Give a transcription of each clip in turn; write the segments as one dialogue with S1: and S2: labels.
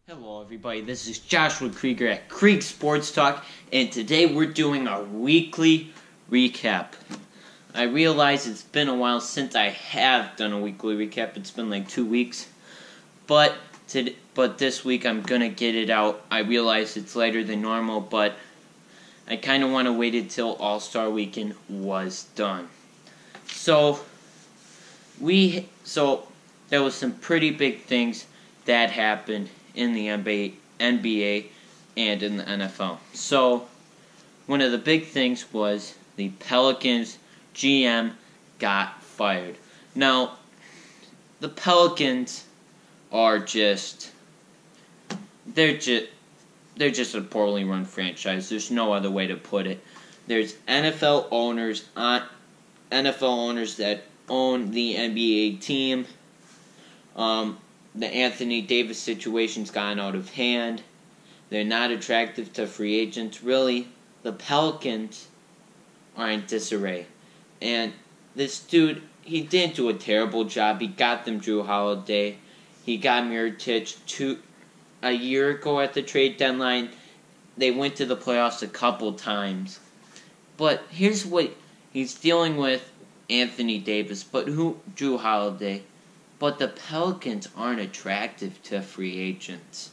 S1: Hello everybody, this is Joshua Krieger at Krieg Sports Talk, and today we're doing our weekly recap. I realize it's been a while since I have done a weekly recap. It's been like 2 weeks, but this week I'm gonna get it out. I realize it's later than normal, but I kind of want to wait until All-Star Weekend was done. So there was some pretty big things that happened in the NBA and in the NFL. So, one of the big things was the Pelicans GM got fired. Now, the Pelicans are they're just a poorly run franchise. There's no other way to put it. There's NFL owners that own the NBA team. The Anthony Davis situation's gone out of hand. They're not attractive to free agents. Really, the Pelicans are in disarray. And this dude, he didn't do a terrible job. He got them Drew Holiday. He got Mirotic a year ago at the trade deadline. They went to the playoffs a couple times. But here's what he's dealing with: Anthony Davis, but Drew Holiday. But the Pelicans aren't attractive to free agents.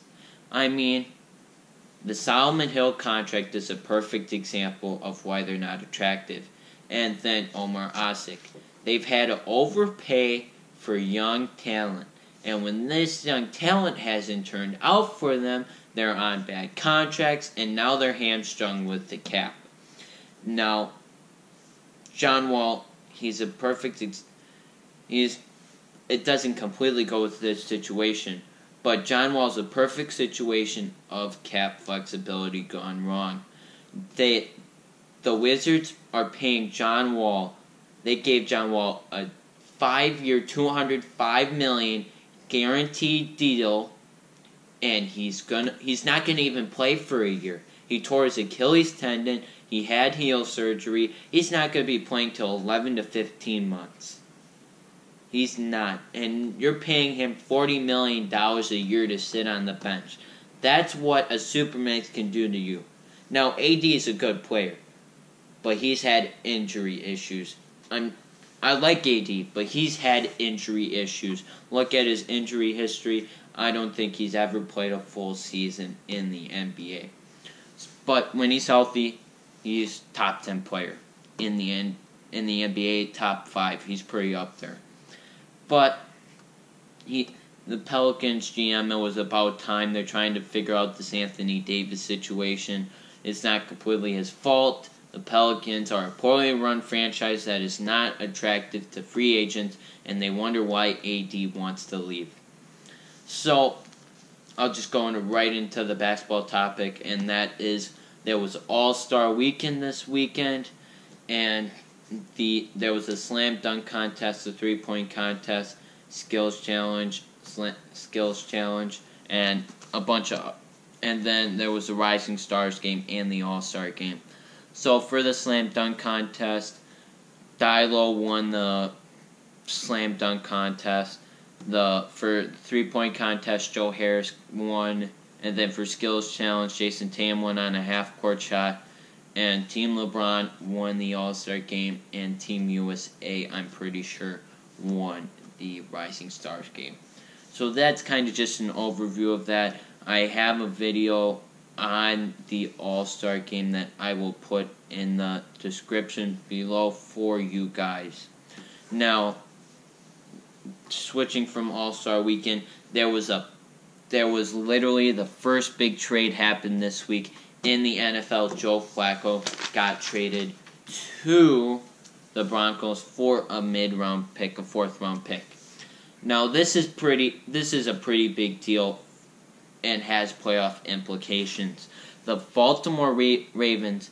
S1: I mean, the Solomon Hill contract is a perfect example of why they're not attractive. And then Omar Asik. They've had to overpay for young talent. And when this young talent hasn't turned out for them, they're on bad contracts, and now they're hamstrung with the cap. Now, John Wall, he's a perfect it doesn't completely go with this situation, but John Wall's a perfect situation of cap flexibility gone wrong. The Wizards are paying John Wall. They gave John Wall a 5-year, $205 million guaranteed deal, and he's not gonna even play for a year. He tore his Achilles tendon. He had heel surgery. He's not gonna be playing till 11 to 15 months. He's not. And you're paying him $40 million a year to sit on the bench. That's what a Supermax can do to you. Now, AD is a good player, but he's had injury issues. I like AD, but he's had injury issues. Look at his injury history. I don't think he's ever played a full season in the NBA. But when he's healthy, he's top 10 player. In the NBA, top 5. He's pretty up there. But the Pelicans GM, it was about time. They're trying to figure out this Anthony Davis situation. It's not completely his fault. The Pelicans are a poorly run franchise that is not attractive to free agents, and they wonder why AD wants to leave. So, I'll just go right into the basketball topic, and that is there was All-Star Weekend this weekend, and there was a slam dunk contest, a 3-point contest, skills challenge, and and then there was the Rising Stars game and the All-Star game. So for the slam dunk contest, Dilo won the slam dunk contest. For 3-point contest, Joe Harris won, and then for skills challenge, Jason Tatum won on a half-court shot. And Team LeBron won the All-Star game, and Team USA, I'm pretty sure, won the Rising Stars game. So that's kind of just an overview of that. I have a video on the All-Star game that I will put in the description below for you guys. Now, switching from All-Star Weekend, there was literally the first big trade happened this week. In the NFL, Joe Flacco got traded to the Broncos for a mid-round pick, a 4th-round pick. Now, this is a pretty big deal and has playoff implications. The Baltimore Ravens,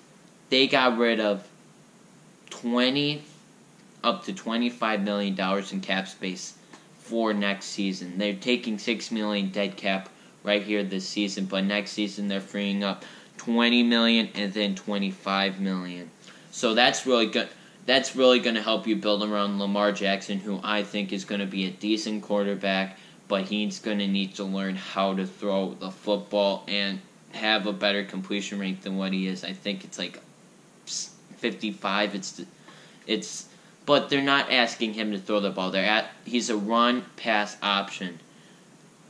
S1: they got rid of up to $25 million in cap space for next season. They're taking $6 million dead cap right here this season, but next season they're freeing up $20 million and then $25 million. So that's really good. That's really going to help you build around Lamar Jackson, who I think is going to be a decent quarterback, but he's going to need to learn how to throw the football and have a better completion rate than what he is. I think it's like 55. But they're not asking him to throw the ball. He's a run-pass option.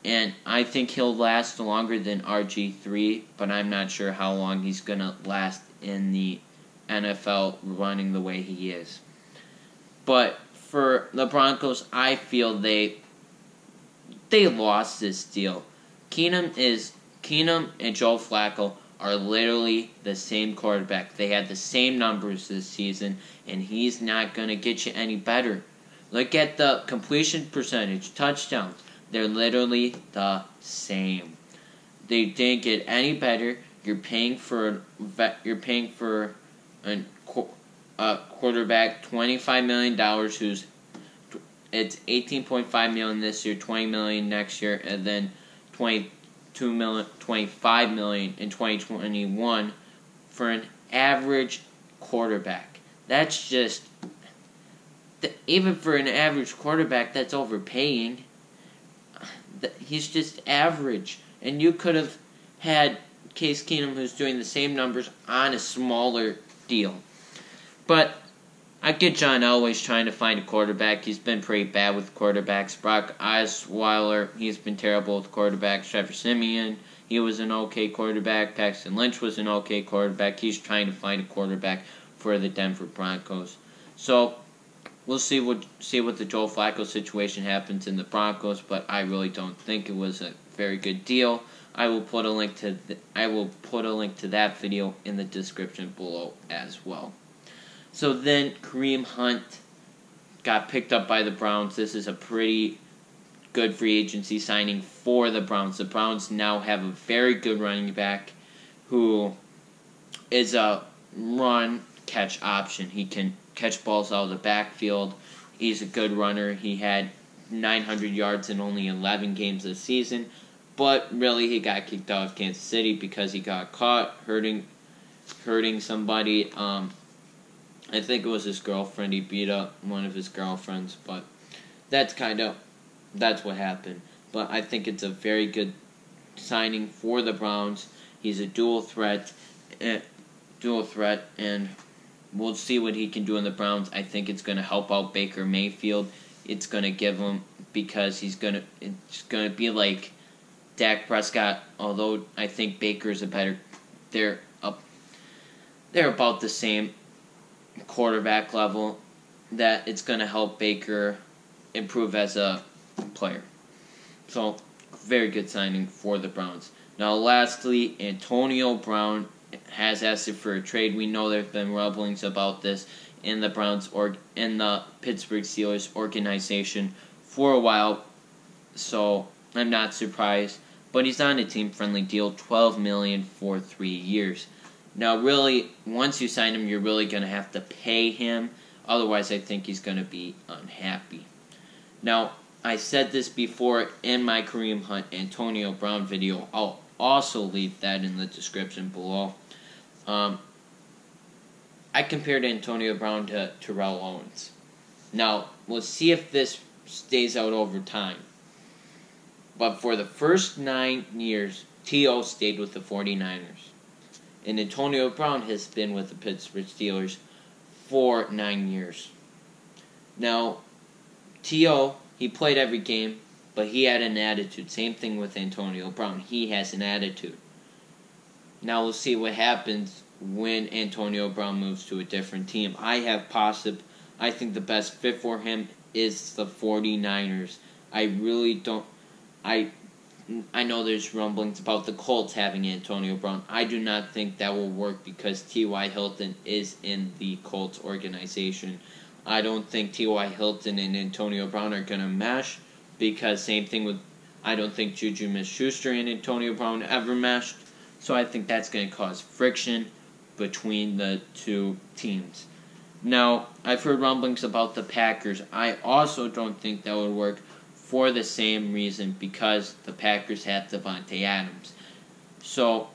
S1: And I think he'll last longer than RG3, but I'm not sure how long he's going to last in the NFL running the way he is. But for the Broncos, I feel they lost this deal. Keenum and Joe Flacco are literally the same quarterback. They had the same numbers this season, and he's not going to get you any better. Look at the completion percentage, touchdowns. They're literally the same. They didn't get any better. You're paying for a quarterback $25 million who's it's $18.5 million this year, $20 million next year, and then $25 million in 2021 for an average quarterback. That's just even for an average quarterback, that's overpaying. He's just average, and you could have had Case Keenum, who's doing the same numbers on a smaller deal. But I get John Elway's trying to find a quarterback. He's been pretty bad with quarterbacks. Brock Osweiler, he's been terrible with quarterbacks. Trevor Siemian, he was an okay quarterback. Paxton Lynch was an okay quarterback. He's trying to find a quarterback for the Denver Broncos. So we'll see what the Joe Flacco situation happens in the Broncos, but I really don't think it was a very good deal. I will put a link to that video in the description below as well. So then Kareem Hunt got picked up by the Browns. This is a pretty good free agency signing for the Browns. The Browns now have a very good running back who is a run-catch option. He can catch balls out of the backfield. He's a good runner. He had 900 yards in only 11 games this season. But really, he got kicked out of Kansas City because he got caught hurting somebody. I think it was his girlfriend. He beat up one of his girlfriends. But that's what happened. But I think it's a very good signing for the Browns. He's a dual threat, and we'll see what he can do in the Browns. I think it's going to help out Baker Mayfield. It's going to give him, because it's going to be like Dak Prescott, although I think Baker's they're about the same quarterback level, that it's going to help Baker improve as a player. So, very good signing for the Browns. Now, lastly, Antonio Brown has asked for a trade. We know there have been rumblings about this in the Pittsburgh Steelers organization for a while, so I'm not surprised. But he's on a team-friendly deal, $12 million for 3 years. Now, really, once you sign him, you're really going to have to pay him. Otherwise, I think he's going to be unhappy. Now, I said this before in my Kareem Hunt Antonio Brown video. I'll also leave that in the description below. I compared Antonio Brown to Terrell Owens. Now, we'll see if this stays out over time. But for the first 9 years, T.O. stayed with the 49ers. And Antonio Brown has been with the Pittsburgh Steelers for 9 years. Now, T.O., he played every game, but he had an attitude. Same thing with Antonio Brown. He has an attitude. Now we'll see what happens when Antonio Brown moves to a different team. I think the best fit for him is the 49ers. I know there's rumblings about the Colts having Antonio Brown. I do not think that will work because T.Y. Hilton is in the Colts organization. I don't think T.Y. Hilton and Antonio Brown are going to mesh, because I don't think Juju Smith-Schuster and Antonio Brown ever meshed. So I think that's going to cause friction between the two teams. Now, I've heard rumblings about the Packers. I also don't think that would work for the same reason, because the Packers have Devontae Adams. So,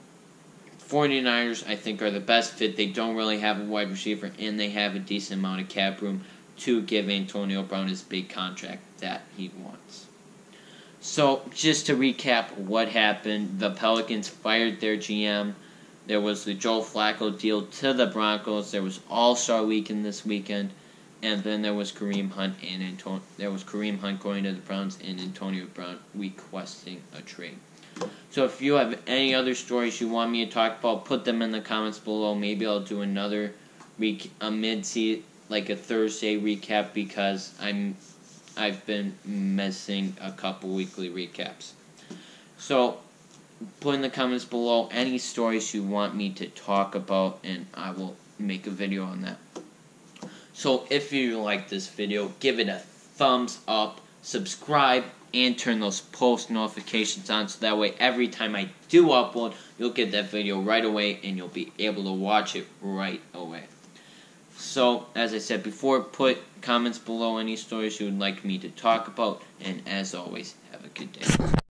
S1: 49ers, I think, are the best fit. They don't really have a wide receiver, and they have a decent amount of cap room to give Antonio Brown his big contract that he wants. So, just to recap what happened, the Pelicans fired their GM. There was the Joe Flacco deal to the Broncos. There was All-Star Weekend this weekend, and then there was Kareem Hunt going to the Browns and Antonio Brown requesting a trade. So if you have any other stories you want me to talk about, put them in the comments below. Maybe I'll do another a mid-season, like a Thursday recap, because I've been missing a couple weekly recaps. So put in the comments below any stories you want me to talk about, and I will make a video on that. So if you like this video, give it a thumbs up, subscribe, and turn those post notifications on, so that way every time I do upload, you'll get that video right away and you'll be able to watch it right away. So, as I said before, put comments below any stories you would like me to talk about, and as always, have a good day.